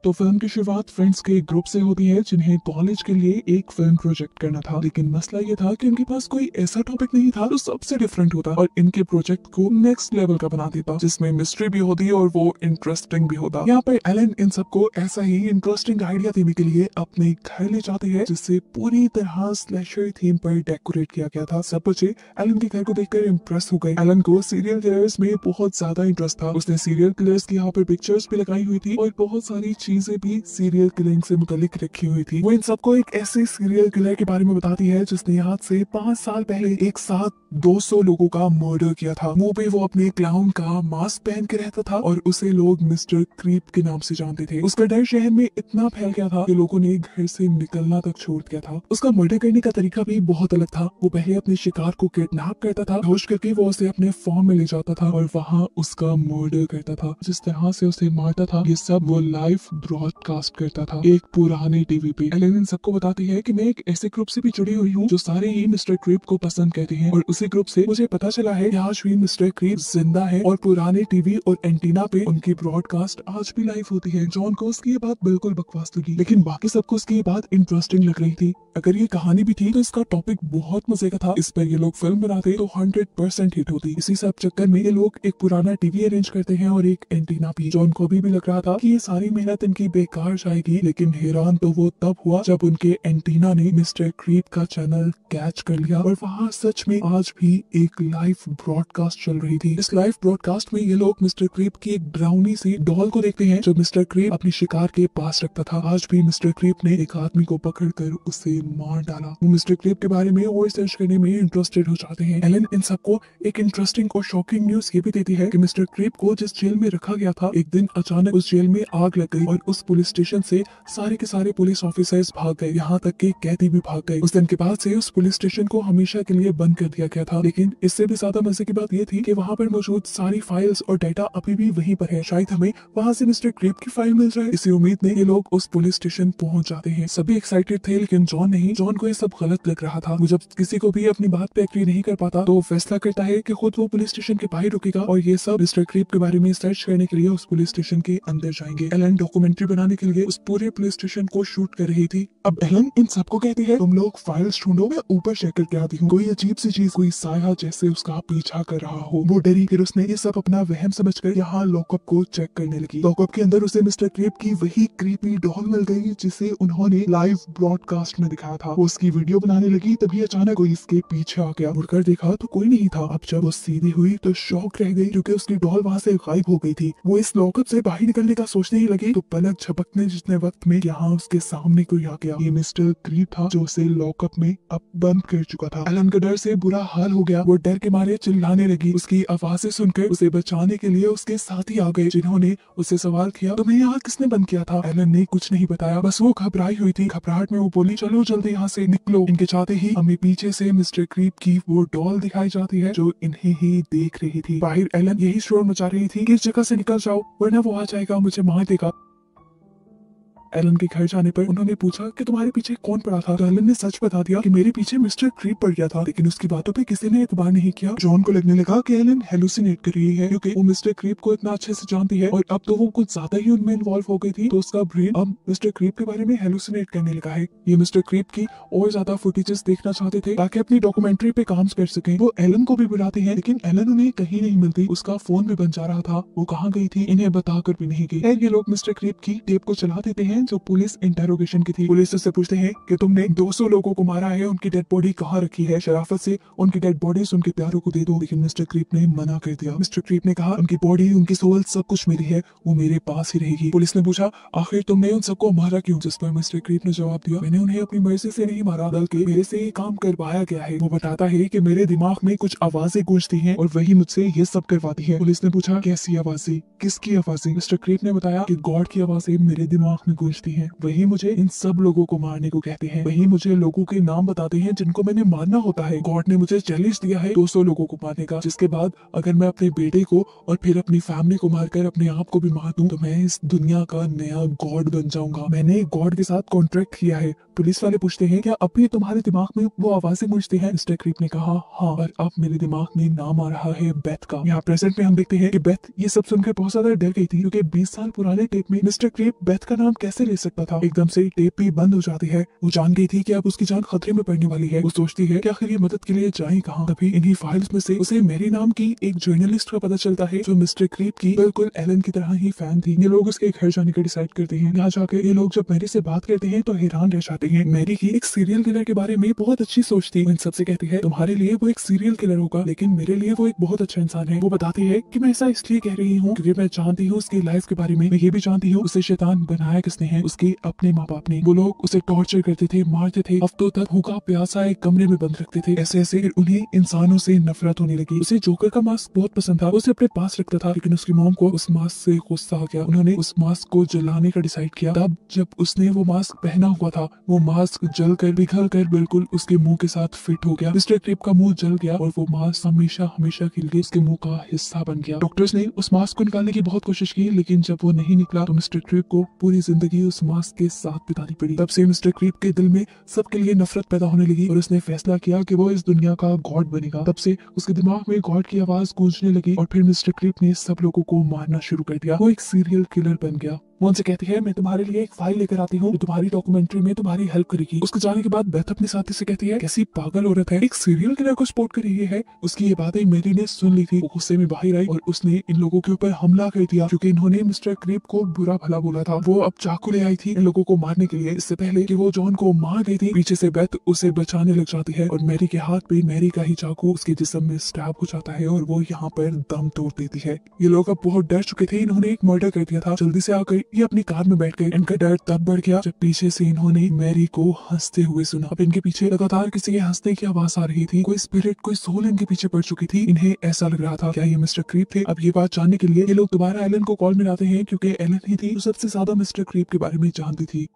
तो फिल्म की शुरुआत फ्रेंड्स के एक ग्रुप से होती है जिन्हें कॉलेज के लिए एक फिल्म प्रोजेक्ट करना था। लेकिन मसला ये था कि उनके पास कोई ऐसा टॉपिक नहीं था जो सबसे डिफरेंट होता और इनके प्रोजेक्ट को नेक्स्ट लेवल का बना देता, जिसमें मिस्ट्री भी होती और वो इंटरेस्टिंग भी होता। यहाँ पर एलन इन सबको ऐसा ही इंटरेस्टिंग आइडिया देने के लिए अपने घर ले जाते हैं, जिससे पूरी तरह स्लैशर थीम पर डेकोरेट किया गया था। सब बच्चे एलन के घर को देखकर इम्प्रेस हो गए। एलन को सीरियल किलर्स में बहुत ज्यादा इंटरेस्ट था। उसने सीरियल किलर्स की यहाँ पर पिक्चर्स भी लगाई हुई थी और बहुत सारी चीजें भी सीरियल किलिंग से मुतालिक रखी हुई थी। वो इन सबको एक ऐसे सीरियल किलर के बारे में बताती है जिसने आज से 5 साल पहले एक साथ 200 लोगों का मर्डर किया था। मुंह पे वो अपने क्लाउन का मास्क पहन के रहता था और उसे लोग मिस्टर क्रीप के नाम से जानते थे। उसका डर शहर में इतना फैल गया था कि लोगों ने घर से निकलना तक छोड़ दिया था। उसका मर्डर करने का तरीका भी बहुत अलग था। वो पहले अपने शिकार को किडनैप करता था, होश करके वो उसे अपने फॉर्म में ले जाता था और वहाँ उसका मर्डर करता था। जिस तरह से उसे मारता था ये सब वो लाइव ब्रॉडकास्ट करता था एक पुराने टीवी पे। एलन इन सबको बताती है कि मैं एक ऐसे ग्रुप से भी जुड़ी हुई हूँ जो सारे ही मिस्टर क्रीप को पसंद करते हैं, और उसी ग्रुप से मुझे पता चला है कि आज भी मिस्टर क्रीप जिंदा है और पुराने टीवी और एंटीना पे उनकी ब्रॉडकास्ट आज भी लाइव होती है। जॉन को उसकी ये बात बिल्कुल बकवास लगी, लेकिन बाकी सबको उसकी ये बात इंटरेस्टिंग लग रही थी। अगर ये कहानी भी थी तो इसका टॉपिक बहुत मजे का था। इस पर ये लोग फिल्म बनाते तो 100% हिट होती। इसी सब चक्कर में ये लोग एक पुराना टीवी अरेंज करते हैं और एक एंटीना भी। जॉन को भी लग रहा था कि ये सारी मेहनत इनकी बेकार जाएगी, लेकिन हैरान तो वो तब हुआ जब उनके एंटीना ने मिस्टर क्रीप का चैनल कैच कर लिया और वहाँ सच में आज भी एक लाइव ब्रॉडकास्ट चल रही थी। इस लाइव ब्रॉडकास्ट में ये लोग मिस्टर क्रीप की एक ड्राउनी सी डॉल को देखते हैं जो मिस्टर क्रीप अपनी शिकार के पास रखता था। आज भी मिस्टर क्रीप ने एक आदमी को पकड़कर उसे मार डाला। वो मिस्टर क्रीप के बारे में और सर्च करने में इंटरेस्टेड हो जाते हैं। एलन इन सबको एक इंटरेस्टिंग और शॉकिंग न्यूज ये भी देती है कि मिस्टर क्रीप को जिस जेल में रखा गया था, एक दिन अचानक उस जेल में आग लग गई और उस पुलिस स्टेशन से सारे के सारे पुलिस ऑफिसर्स भाग गए, यहाँ तक कि कैदी भी भाग गए। उस दिन के बाद से उस पुलिस स्टेशन को हमेशा के लिए बंद कर दिया गया था। लेकिन इससे भी ज्यादा मजे की बात ये थी कि वहाँ पर मौजूद सारी फाइल्स और डाटा अभी भी वहीं पर है। शायद हमें वहाँ से मिस्टर क्रीप की फाइल मिल जाए। इसी उम्मीद में ये लोग उस पुलिस स्टेशन पहुंच जाते हैं। सभी एक्साइटेड थे, लेकिन जॉन नहीं। जॉन को ये सब गलत लग रहा था। वो जब किसी को भी अपनी बात पे एग्री नहीं कर पाता तो फैसला करता है कि खुद वो पुलिस स्टेशन के बाहर रुकेगा और ये सब मिस्टर क्रीप के बारे में सर्च करने के लिए उस पुलिस स्टेशन के अंदर जाएंगे। एलन डॉक्यूमेंट्री बनाने के लिए उस पूरे पुलिस स्टेशन को शूट कर रही थी। अब एलन इन सबको कहती है तुम लोग फाइल्स ढूंढो, मैं ऊपर चेक करके आती हूँ। कोई अजीब सी चीज, कोई साया जैसे उसका पीछा कर रहा हो। वो डरी, फिर उसने ये सब अपना वहम समझकर यहाँ लॉकअप को चेक करने लगी। लॉकअप के अंदर उसे मिस्टर क्रीप की वही क्रीपी डॉल मिल गई जिसे उन्होंने लाइव ब्रॉडकास्ट में दिखाया था। वो उसकी वीडियो बनाने लगी, तभी अचानक कोई इसके पीछे आ गया। मुड़कर देखा तो कोई नहीं था। अब जब वो सीधी हुई तो शॉक रह गई क्योंकि उसकी डॉल वहाँ से गायब हो गई थी। वो इस लॉकअप से बाहर निकलने का सोचने ही लगी तो पलक झपकने जितने वक्त में यहाँ उसके सामने कोई आ गया। ये मिस्टर क्रीप था जो उसे लॉकअप में अब बंद कर चुका था। एलन का डर से बुरा हाल हो गया। वो डर के मारे चिल्लाने लगी। उसकी आवाजें सुनकर उसे बचाने के लिए उसके साथी आ गए, जिन्होंने उससे सवाल किया तुम्हें यहाँ किसने बंद किया था। एलन ने कुछ नहीं बताया, बस वो घबराई हुई थी। घबराहट में वो बोली चलो जल्दी यहाँ से निकलो। इनके चाहते ही हमें पीछे से मिस्टर क्रीप की वो डॉल दिखाई जाती है जो इन्हें ही देख रही थी। बाहर एलन यही शोर मचा रही थी कि इस जगह से निकल जाओ वरना वो आ जाएगा, मुझे मार देगा। एलन के घर जाने पर उन्होंने पूछा कि तुम्हारे पीछे कौन पड़ा था, तो एलन ने सच बता दिया कि मेरे पीछे मिस्टर क्रीप पड़ गया था। लेकिन उसकी बातों पे किसी ने एतबार नहीं किया। जॉन को लगने लगा कि एलन हेलुसिनेट कर रही है क्योंकि वो मिस्टर क्रीप को इतना अच्छे से जानती है और अब तो वो कुछ ज्यादा ही उनमें इन्वॉल्व हो गई थी, तो उसका ब्रेन अब मिस्टर क्रीप के बारे में हेलुसिनेट करने लगा है। ये मिस्टर क्रीप की और ज्यादा फुटेजेस देखना चाहते थे ताकि अपनी डॉक्यूमेंट्री पे काम कर सके। वो एलन को भी बुलाते हैं, लेकिन एलन उन्हें कहीं नहीं मिलती। उसका फोन भी बन जा रहा था। वो कहाँ गई थी इन्हें बताकर भी नहीं गई। ये लोग मिस्टर क्रीप की टेप को चला देते हैं जो पुलिस इंटेरोगेशन की थी। पुलिस उससे पूछते हैं कि तुमने 200 लोगों को मारा है, उनकी डेड बॉडी कहाँ रखी है। शराफत से उनकी डेड बॉडीज उनके प्यारों को दे दो, लेकिन मिस्टर क्रीप ने मना कर दिया। मिस्टर क्रीप ने कहा उनकी बॉडी, उनकी सोल सब कुछ मेरी है, वो मेरे पास ही रहेगी। पुलिस ने पूछा आखिर तुमने उन सबको मारा क्यों, जिस पर मिस्टर क्रीप ने जवाब दिया मैंने उन्हें अपनी मर्जी से नहीं मारा, बल्कि मेरे से ये काम करवाया गया है। वो बताता है कि मेरे दिमाग में कुछ आवाजें गूंजती हैं और वही मुझसे ये सब करवाती है। पुलिस ने पूछा कैसी आवाजें, किसकी आवाजें। मिस्टर क्रीप ने बताया कि गॉड की आवाजें मेरे दिमाग में गूंज पूछती हैं। वही मुझे इन सब लोगों को मारने को कहते हैं। वही मुझे लोगों के नाम बताते हैं जिनको मैंने मारना होता है। गॉड ने मुझे चैलेंज दिया है 200 लोगों को मारने का, जिसके बाद अगर मैं अपने बेटे को और फिर अपनी फैमिली को मारकर अपने आप को भी मार दूं तो मैं इस दुनिया का नया गॉड बन जाऊंगा। मैंने गॉड के साथ कॉन्ट्रैक्ट किया है। पुलिस वाले पूछते हैं क्या अब भी तुम्हारे दिमाग में वो आवाजें गूंजती हैं? मिस्टर क्रीप ने कहा हाँ, और अब मेरे दिमाग में नाम आ रहा है बेथ का। यहाँ प्रेजेंट में हम देखते हैं कि बेथ ये सब सुनकर बहुत ज्यादा डर गई थी, क्योंकि 20 साल पुराने टेप में मिस्टर क्रीप बेथ का नाम कैसे ले सकता था। एकदम से टेप भी बंद हो जाती है। वो जान गई थी कि अब उसकी जान खतरे में पड़ने वाली है। वो सोचती है कि आखिर ये मदद के लिए जाए कहाँ। तभी इन्हीं फाइल्स में से उसे मेरी नाम की एक जर्नलिस्ट का पता चलता है जो मिस्टर क्रीप की बिल्कुल एलन की तरह ही फैन थी। ये लोग उसके घर जाने का डिसाइड करते हैं। यहाँ जाकर ये लोग जब मैरी से बात करते हैं तो हैरान रह जाते हैं। मैरी की एक सीरियल किलर के बारे में बहुत अच्छी सोच थी। इन सबसे कहती है तुम्हारे लिए वो एक सीरियल किलर होगा, लेकिन मेरे लिए वो एक बहुत अच्छा इंसान है। वो बताती है कि मैं ऐसा इसलिए कह रही हूँ क्योंकि मैं जानती हूँ उसकी लाइफ के बारे में। मैं ये भी जानती हूँ उसे शैतान बनाया किसने है, उसके अपने माँ बाप ने। वो लोग उसे टॉर्चर करते थे, मारते थे, हफ्तों तक भूखा प्यासा एक कमरे में बंद रखते थे। ऐसे ऐसे उन्हें इंसानों से नफरत होने लगी। उसे जोकर का मास्क बहुत पसंद था, उसे अपने पास रखता था, लेकिन उसकी मॉम को उस मास्क से गुस्सा आ गया। उन्होंने उस मास्क को जलाने का डिसाइड किया। तब जब उसने वो मास्क पहना हुआ था, वो मास्क जल कर पिघल कर बिल्कुल उसके मुंह के साथ फिट हो गया। मिस्टर क्रीप का मुंह जल गया और वो मास्क हमेशा हमेशा के लिए उसके मुंह का हिस्सा बन गया। डॉक्टर्स ने उस मास्क को निकालने की बहुत कोशिश की, लेकिन जब वो नहीं निकला तो मिस्टर क्रीप को पूरी जिंदगी उस मास्क के साथ बितानी पड़ी। तब से मिस्टर क्रीप के दिल में सबके लिए नफरत पैदा होने लगी और उसने फैसला किया कि वो इस दुनिया का गॉड बनेगा। तब से उसके दिमाग में गॉड की आवाज गूंजने लगी और फिर मिस्टर क्रीप ने सब लोगों को मारना शुरू कर दिया। वो एक सीरियल किलर बन गया। वो उनसे कहती है मैं तुम्हारे लिए एक फाइल लेकर आती हूँ जो तुम्हारी डॉक्यूमेंट्री में तुम्हारी हेल्प करेगी। उसके जाने के बाद बेथ अपने साथी से कहती है कैसी पागल औरत है, एक सीरियल किलर को सपोर्ट कर रही है। उसकी ये बातें मेरी ने सुन ली थी। वो गुस्से में बाहर आई और उसने इन लोगों के ऊपर हमला कर दिया क्योंकि इन्होंने मिस्टर क्रीप को बुरा भला बोला था। वो अब चाकू ले आई थी इन लोगों को मारने के लिए। इससे पहले कि वो जॉन को मार गई थी, पीछे से बेथ उसे बचाने लग जाती है और मैरी के हाथ पे मैरी का ही चाकू उसके जिस्म में स्टैब हो जाता है और वो यहाँ पर दम तोड़ देती है। ये लोग अब बहुत डर चुके थे, इन्होंने एक मर्डर कर दिया था। जल्दी से आकर ये अपनी कार में बैठ गए। इनका डर तब बढ़ गया जब पीछे से इन्होंने मैरी को हंसते हुए सुना। अब इनके पीछे लगातार किसी के हंसने की आवाज आ रही थी। कोई स्पिरिट, कोई सोल इनके पीछे पड़ चुकी थी। इन्हें ऐसा लग रहा था क्या ये मिस्टर क्रीप थे। अब ये बात जानने के लिए ये लोग दोबारा एलन को कॉल मिलाते हैं क्योंकि एलन ही थी जो सबसे ज्यादा मिस्टर क्रीप के बारे में जानती थी।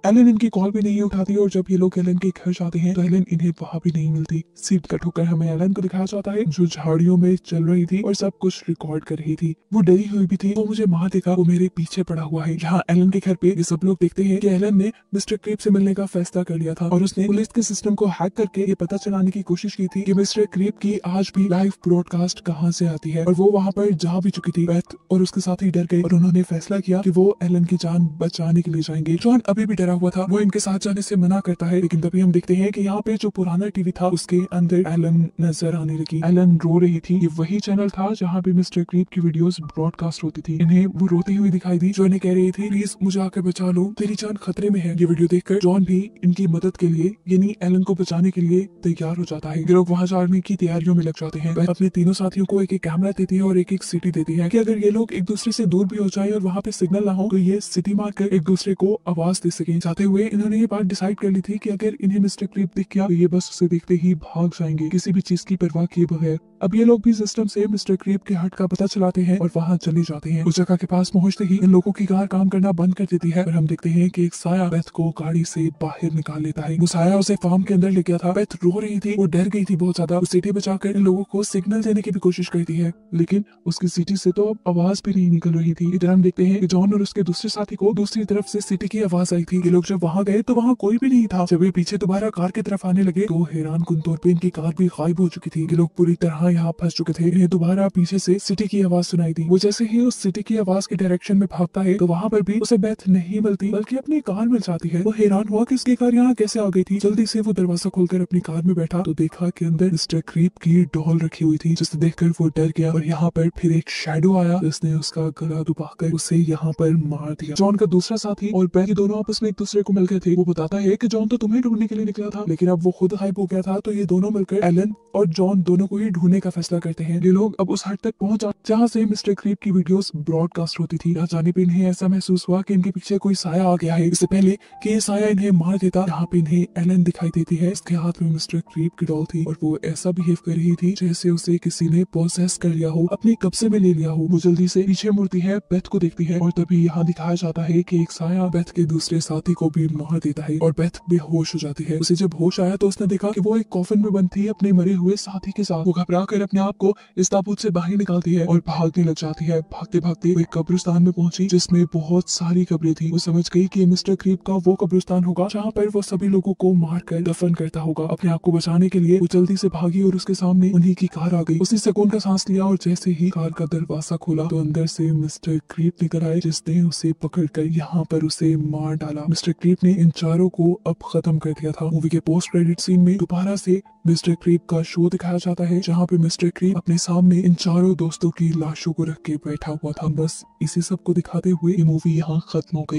एलन इनकी कॉल भी नहीं उठाती और जब ये लोग एलन के घर जाते हैं तो एलन इन्हें वहां भी नहीं मिलती। सीट कट होकर हमें एलन को दिखाया जाता है जो झाड़ियों में चल रही थी और सब कुछ रिकॉर्ड कर रही थी। वो डरी हुई भी थी। वो मुझे मार देगा, वो मेरे पीछे पड़ा हुआ है। यहाँ एलन के घर पे ये सब लोग देखते हैं कि एलन ने मिस्टर क्रीप से मिलने का फैसला कर लिया था और उसने पुलिस के सिस्टम को हैक करके ये पता चलाने की कोशिश की थी कि मिस्टर क्रीप की आज भी लाइव ब्रॉडकास्ट कहाँ से आती है। और वो वहाँ पर जा भी चुकी थी। बेथ और उसके साथ ही डर गए और उन्होंने फैसला किया कि वो एलन की जान बचाने के लिए जाएंगे। जॉन अभी भी डरा हुआ था, वो इनके साथ जाने से मना करता है, लेकिन तभी हम देखते हैं कि यहाँ पे जो पुराना टीवी था उसके अंदर एलन नजर आने लगी। एलन रो रही थी। ये वही चैनल था जहाँ पे मिस्टर क्रीप की वीडियोस ब्रॉडकास्ट होती थी। इन्हें वो रोती हुई दिखाई दी जो इन्हें कह रही थी प्लीज मुझे आकर बचा लो, तेरी जान खतरे में है। ये वीडियो देखकर जॉन भी इनकी मदद के लिए यानी एलन को बचाने के लिए तैयार हो जाता है। ये लोग वहाँ जाने की तैयारियों में लग जाते हैं। वह अपने तीनों साथियों को एक एक कैमरा देती है और एक एक सिटी देती है कि अगर ये लोग एक दूसरे से दूर भी हो जाए और वहाँ पे सिग्नल ना हो तो ये सिटी मारकर एक दूसरे को आवाज दे सके। चाहते हुए इन्होंने ये बात डिसाइड कर ली थी कि अगर इन्हें मिस्टर क्रीप दिख गया तो ये बस उसे देखते ही भाग जाएंगे किसी भी चीज की परवाह किए बगैर। अब ये लोग भी सिस्टम से मिस्टर क्रीप के हट का पता चलाते हैं और वहाँ चले जाते हैं। उस जगह के पास पहुंचते ही इन लोगों की कार काम करना बंद कर देती है और हम देखते हैं कि एक साया बेथ को गाड़ी से बाहर निकाल लेता है। वो साया उसे फार्म के अंदर ले गया था। बेथ रो रही थी, वो डर गई थी बहुत ज्यादा। सिटी बचाकर इन लोगों को सिग्नल देने की भी कोशिश करती है, लेकिन उसकी सिटी से तो अब आवाज भी नहीं निकल रही थी। इधर हम देखते हैं कि जॉन और उसके दूसरे साथी को दूसरी तरफ से सिटी की आवाज आई थी। ये लोग जब वहाँ गए तो वहाँ कोई भी नहीं था। जब ये पीछे दोबारा कार की तरफ आने लगे तो हैरान कुन तौर पे इनकी कार भी गायब हो चुकी थी। ये लोग पूरी तरह यहाँ फंस चुके थे। इन्हें दोबारा पीछे से सिटी की आवाज सुनाई दी। वो जैसे ही उस सिटी की आवाज के डायरेक्शन में भागता है तो वहाँ पर भी उसे बेथ नहीं मिलती बल्कि अपनी कार मिल जाती है। वो हैरान हुआ कि उसकी कार यहाँ कैसे आ गई थी। जल्दी से वो दरवाजा खोलकर अपनी कार में बैठा तो देखा कि अंदर मिस्टर क्रीप की डॉल रखी हुई थी, जिसे देखकर वो डर गया और यहाँ पर फिर एक शैडो आया जिसने उसका गला दबाकर उसे यहाँ पर मार दिया। जॉन का दूसरा साथी और बेथ दोनों आपस में एक दूसरे को मिल गए थे। वो बताता है कि जॉन तो तुम्हें ढूंढने के लिए निकला था, लेकिन अब वो खुद गायब हो गया था। तो ये दोनों मिलकर एलन और जॉन दोनों को ही ढूंढने जाने का फैसला करते हैं। ये लोग अब उस हद तक पहुंच जहाँ से मिस्टर क्रीप की वीडियोस ब्रॉडकास्ट होती थी। यहाँ जाने पे इन्हें ऐसा महसूस हुआ कि इनके पीछे कोई साया आ गया है। इससे पहले कि ये साया इन्हें मार देता, यहाँ पे इन्हें एलन दिखाई देती है। इसके हाथ में मिस्टर क्रीप की डॉल थी और वो ऐसा बिहेव कर रही थी जैसे उसे किसी ने पोसेस कर लिया हो, अपने कब्जे में ले लिया हो। वो जल्दी से पीछे मुड़ती है, बेथ को देखती है और तभी यहाँ दिखाया जाता है कि एक साया बेथ के दूसरे साथी को भी मार देता है और बेथ बेहोश हो जाती है। उसे जब होश आया तो उसने देखा कि वो एक कॉफिन में बंद थी अपने मरे हुए साथी के साथ। वो घबरा कर अपने आप को इस ताबूत से बाहर निकालती है और भागने लग जाती है। भागते भागते वो एक कब्रिस्तान में पहुंची जिसमें बहुत सारी कब्रें थी। वो समझ गई कि मिस्टर क्रीप का वो कब्रिस्तान होगा जहाँ पर वो सभी लोगों को मार कर दफन करता होगा। अपने आप को बचाने के लिए वो जल्दी से भागी और उसके सामने उन्हीं की कार आ गई। उसने सुकून का सांस लिया और जैसे ही कार का दरवाजा खोला तो अंदर से मिस्टर क्रीप निकल आए, जिसने उसे पकड़कर यहाँ पर उसे मार डाला। मिस्टर क्रीप ने इन चारों को अब खत्म कर दिया था। मूवी के पोस्ट क्रेडिट सीन में दोबारा से मिस्टर क्रीप का शो दिखाया जाता है जहाँ पे मिस्टर क्रीप अपने सामने इन चारों दोस्तों की लाशों को रख के बैठा हुआ था। बस इसी सब को दिखाते हुए ये मूवी यहाँ खत्म हो गई।